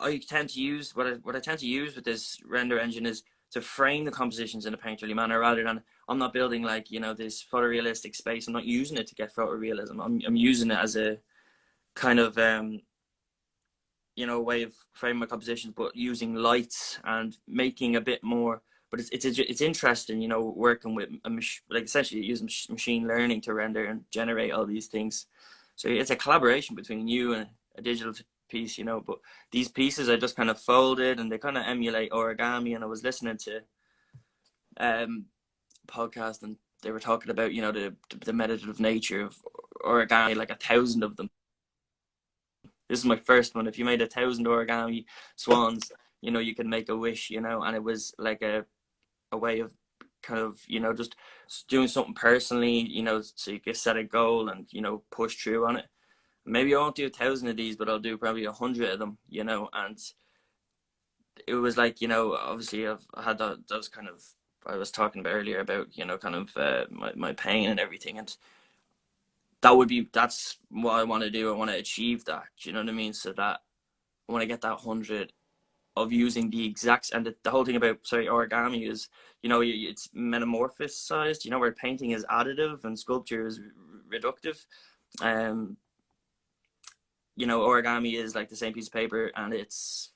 I tend to use what I tend to use with this render engine is to frame the compositions in a painterly manner, rather than I'm not building like this photorealistic space. I'm not using it to get photorealism. I'm using it as a kind of way of framing my compositions, but using lights and making a bit more. But it's interesting, working with essentially using machine learning to render and generate all these things. So it's a collaboration between you and a digital piece, but these pieces I just kind of folded, and they kind of emulate origami. And I was listening to podcast, and they were talking about the meditative nature of origami, like 1,000 of them. This is my first one. If you made 1,000 origami swans, you can make a wish, and it was like a way of kind of just doing something personally, so you can set a goal and push through on it. Maybe I won't do 1,000 of these, but I'll do probably 100 of them, and it was like, obviously I had those kind of, I was talking about earlier about, kind of my pain and everything. And that's what I want to do. I want to achieve that. Do you know what I mean? So that I want to get that 100 of using the exact, and the whole thing about, origami is, it's metamorphosized, where painting is additive and sculpture is reductive. Origami is like the same piece of paper and it's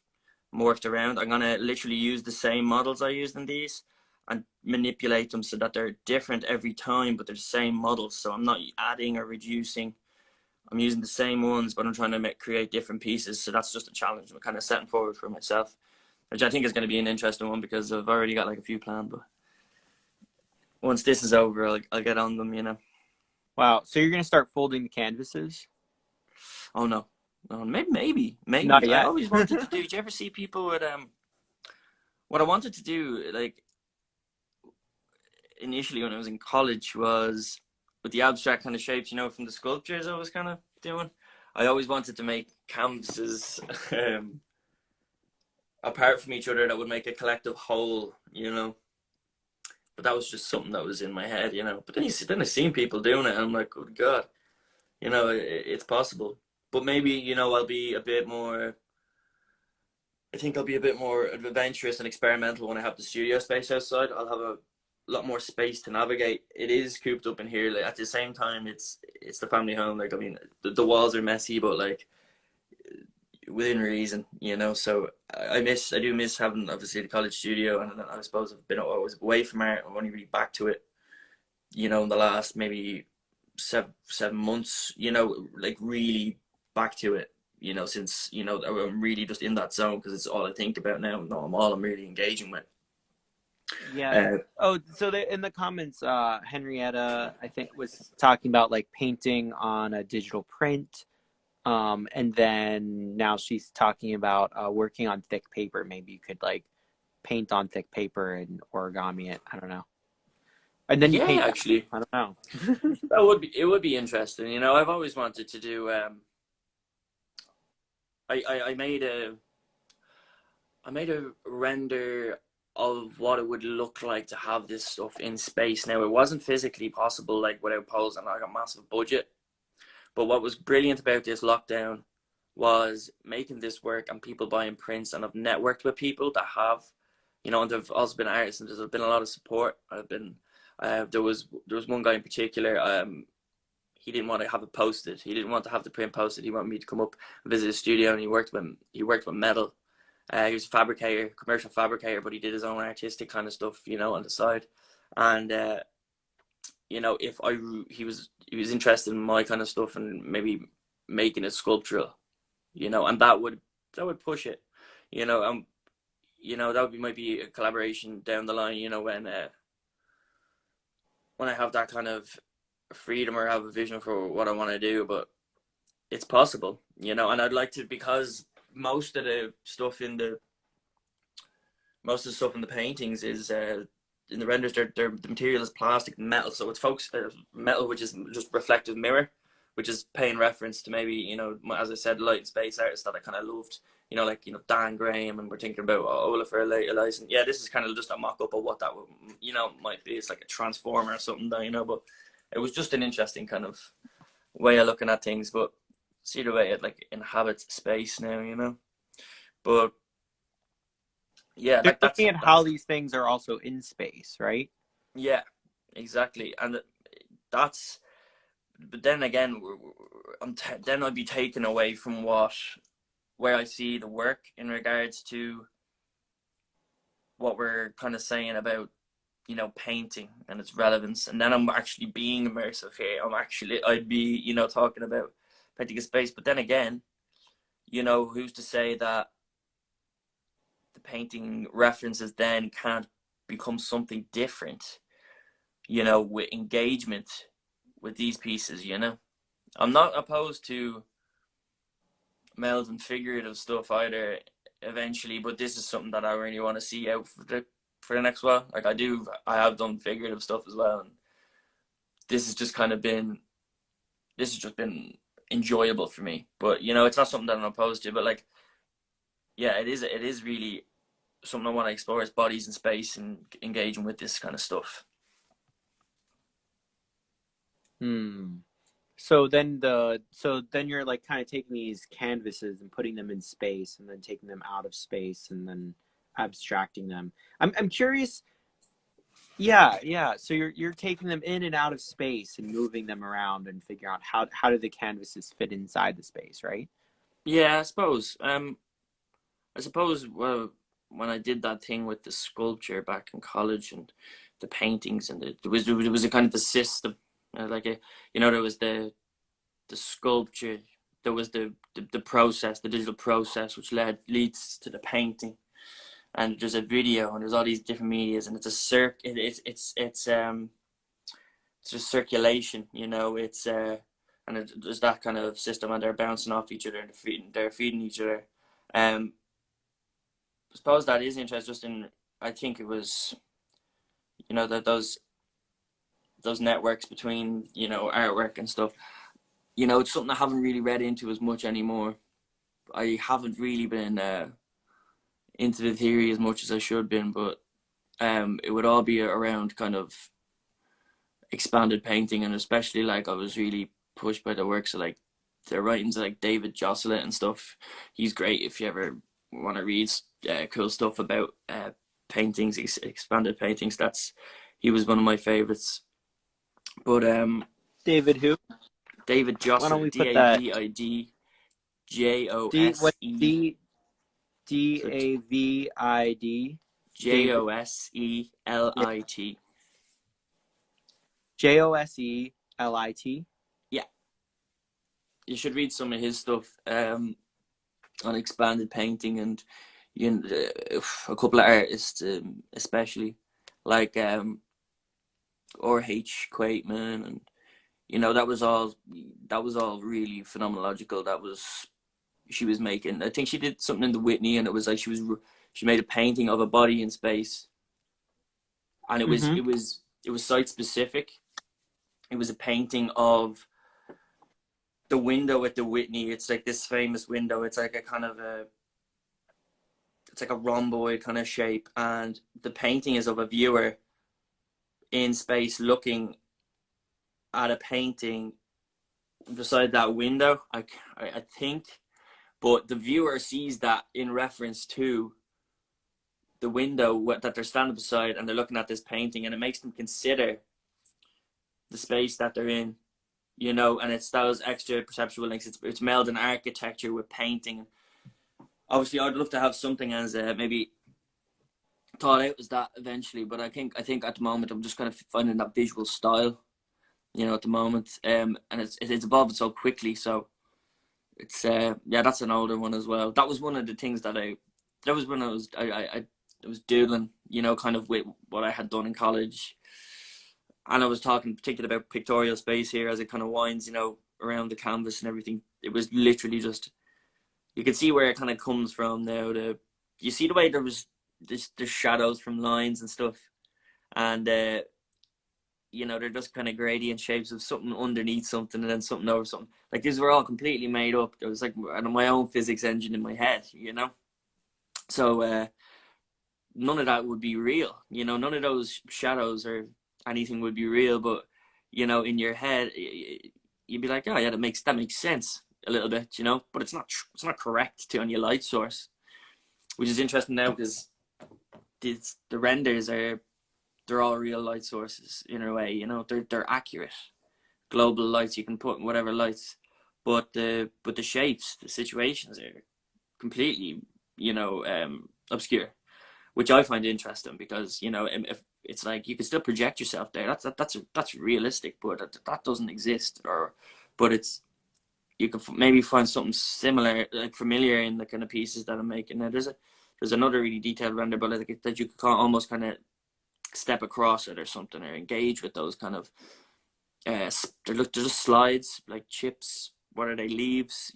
morphed around. I'm going to literally use the same models I used in these and manipulate them so that they're different every time, but they're the same models. So I'm not adding or reducing. I'm using the same ones, but I'm trying to create different pieces. So that's just a challenge I'm kind of setting forward for myself, which I think is going to be an interesting one, because I've already got like a few planned. But once this is over, I'll get on them, Wow. So you're going to start folding the canvases? Oh no, maybe. Not yet. I always wanted to do. Did you ever see people with What I wanted to do, like initially when I was in college, was with the abstract kind of shapes, from the sculptures I was kind of doing. I always wanted to make canvases apart from each other that would make a collective whole, But that was just something that was in my head, But then I seen people doing it, and I'm like, good God, it's possible. But maybe, I'll be a bit more I think I'll be a bit more adventurous and experimental when I have the studio space outside. I'll have a lot more space to navigate. It is cooped up in here. Like, at the same time, it's the family home. Like, I mean, the walls are messy, but like within reason, you know. So I do miss having obviously the college studio, and I suppose I've been always away from art. I'm only really back to it, you know, in the last maybe 7 months, you know, like really back to it, you know, since, you know, I'm really just in that zone because it's all I think about now. No, I'm really engaging with. Yeah. So in the comments, Henrietta, I think, was talking about like painting on a digital print. And then now she's talking about working on thick paper. Maybe you could like paint on thick paper and origami it. I don't know. And then you paint. Actually, I don't know. it would be interesting. You know, I've always wanted to do. I made a render of what it would look like to have this stuff in space. Now, it wasn't physically possible, like without posing like a massive budget. But what was brilliant about this lockdown was making this work and people buying prints. And I've networked with people that have, you know, and there've also been artists, and there's been a lot of support. There was one guy in particular. He didn't want to have it posted. He didn't want to have the print posted. He wanted me to come up and visit his studio, and he worked with metal. He was a fabricator, commercial fabricator, but he did his own artistic kind of stuff, you know, on the side. And you know, he was interested in my kind of stuff and maybe making it sculptural, you know, and that would push it, you know. You know, that might be a collaboration down the line, you know, when I have that kind of freedom or have a vision for what I want to do. But it's possible, you know, and I'd like to, because most of the stuff in the paintings is in the renders, the material is plastic and metal, so it's focused metal, which is just reflective mirror, which is paying reference to maybe, you know, as I said, light and space artists that I kind of loved, you know, like, you know, Dan Graham, and we're thinking about Olafur Eliasson. Yeah, this is kind of just a mock-up of what that would, you know, might be. It's like a transformer or something, you know, but it was just an interesting kind of way of looking at things. But see the way it like inhabits space now, you know. But yeah, They're looking at how these things are also in space, right? Yeah, exactly. And but then again, then I'd be taken away from where I see the work in regards to what we're kind of saying about, you know, painting and its relevance. And then I'm actually being immersive here. I'd be, you know, talking about painting a space. But then again, you know, who's to say that the painting references then can't become something different, you know, with engagement with these pieces, you know. I'm not opposed to melding figurative stuff either eventually, but this is something that I really want to see out for the next while. Like I have done figurative stuff as well, and this has just been enjoyable for me. But, you know, it's not something that I'm opposed to, but like, yeah, it is really something I want to explore, is bodies in space and engaging with this kind of stuff. So then you're like kind of taking these canvases and putting them in space, and then taking them out of space, and then abstracting them. I'm curious. Yeah. So you're taking them in and out of space and moving them around and figuring out how do the canvases fit inside the space, right? Yeah, I suppose. Well, when I did that thing with the sculpture back in college and the paintings, and there was a kind of the system, like you know, there was the sculpture, there was the process, the digital process, which leads to the painting, and there's a video, and there's all these different medias, and it's a it's just circulation, you know. It's and there's that kind of system, and they're bouncing off each other, and they're feeding each other. I suppose that is interesting. I think it was, you know, that those networks between, you know, artwork and stuff, you know, it's something I haven't really read into as much anymore. I haven't really been into the theory as much as I should have been, but it would all be around kind of expanded painting, and especially like I was really pushed by the works of like the writings of like David Joselit and stuff. He's great if you ever want to read cool stuff about paintings, expanded paintings, he was one of my favorites. But David who? David Why don't we Joselit, put that? What David David? Joselit. Joselit. Yeah, you should read some of his stuff on expanded painting, and a couple of artists, especially like R.H. Quaitman, and that was all really phenomenological. She was making, I think she did something in the Whitney, and it was like she made a painting of a body in space, and it was site specific. It was a painting of the window at the Whitney. It's like this famous window. It's like it's like a rhomboid kind of shape, and the painting is of a viewer in space looking at a painting beside that window, I think, but the viewer sees that in reference to the window that they're standing beside, and they're looking at this painting, and it makes them consider the space that they're in, and it's those extra perceptual links. It's melding architecture with painting. Obviously, I'd love to have something as maybe thought out as that eventually, but I think at the moment I'm just kind of finding that visual style, at the moment, and it's evolving so quickly. So it's that's an older one as well. That was one of the things that was when I was doodling, kind of with what I had done in college, and I was talking particularly about pictorial space here as it kind of winds, around the canvas and everything. It was literally just, you can see where it kind of comes from now. You see the way there's shadows from lines and stuff, and they're just kind of gradient shapes of something underneath something and then something over something. Like, these were all completely made up. There was like my own physics engine in my head, So none of that would be real, none of those shadows or anything would be real. But in your head, you'd be like, oh yeah, that makes sense a little bit, but it's not correct to any light source, which is interesting now, because the renders they're all real light sources in a way, they're accurate global lights. You can put in whatever lights, but the shapes, the situations are completely, obscure, which I find interesting, because if it's like you can still project yourself there, that's realistic, but that doesn't exist, but you can maybe find something similar, like familiar, in the kind of pieces that I'm making. Now there's another really detailed render, but like that you can almost kind of step across it or something, or engage with those kind of they're just slides, like chips. What are they? Leaves,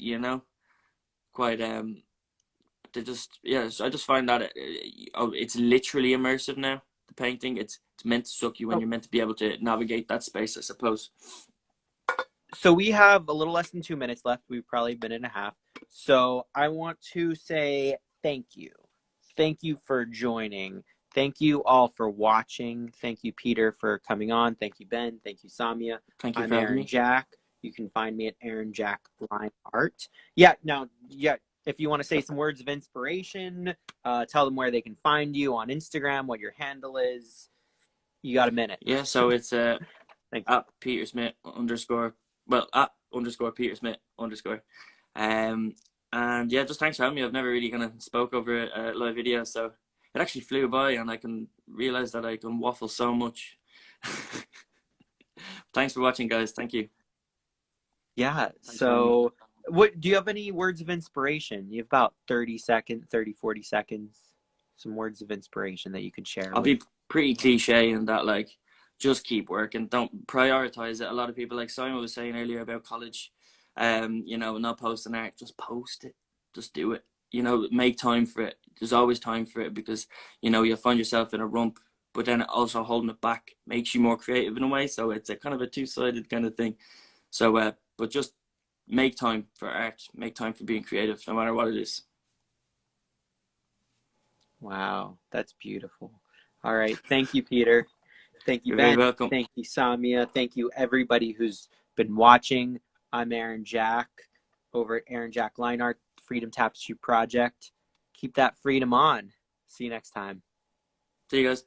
quite they just, so I just find that it's literally immersive now, the painting. It's meant to suck you, when you're meant to be able to navigate that space, I suppose. So we have a little less than 2 minutes left. We've probably a minute and a half. So I want to say thank you. Thank you for joining. Thank you all for watching. Thank you, Peter, for coming on. Thank you, Ben. Thank you, Samia. Thank you I'm for having Aaron me. Jack. You can find me at Aaron Jack Line Art. Yeah, if you want to say some words of inspiration, tell them where they can find you on Instagram, what your handle is. You got a minute. Yeah, so it's at Peter Smyth _ Peter Smyth _ and yeah, just thanks for having me. I've never really kind of spoke over a live video, so it actually flew by, and I can realize that I can waffle so much. Thanks for watching, guys. Thank you. Yeah. So what do you have any words of inspiration? You have about 40 seconds, some words of inspiration that you could share. I'll be pretty cliche in that, like, just keep working. Don't prioritize it. A lot of people, like Simon was saying earlier about college, not posting art, just post it. Just do it. Make time for it. There's always time for it, because, you'll find yourself in a rump, but then also holding it back makes you more creative in a way. So it's a kind of a two-sided kind of thing. So, but just make time for art, make time for being creative, no matter what it is. Wow, that's beautiful. All right. Thank you, Peter. Thank you, You're Ben. very welcome. Thank you, Samia. Thank you, everybody who's been watching. I'm Aaron Jack over at Aaron Jack Line Art, Freedom Tapestry Project. keep that freedom on. See you next time. See you guys.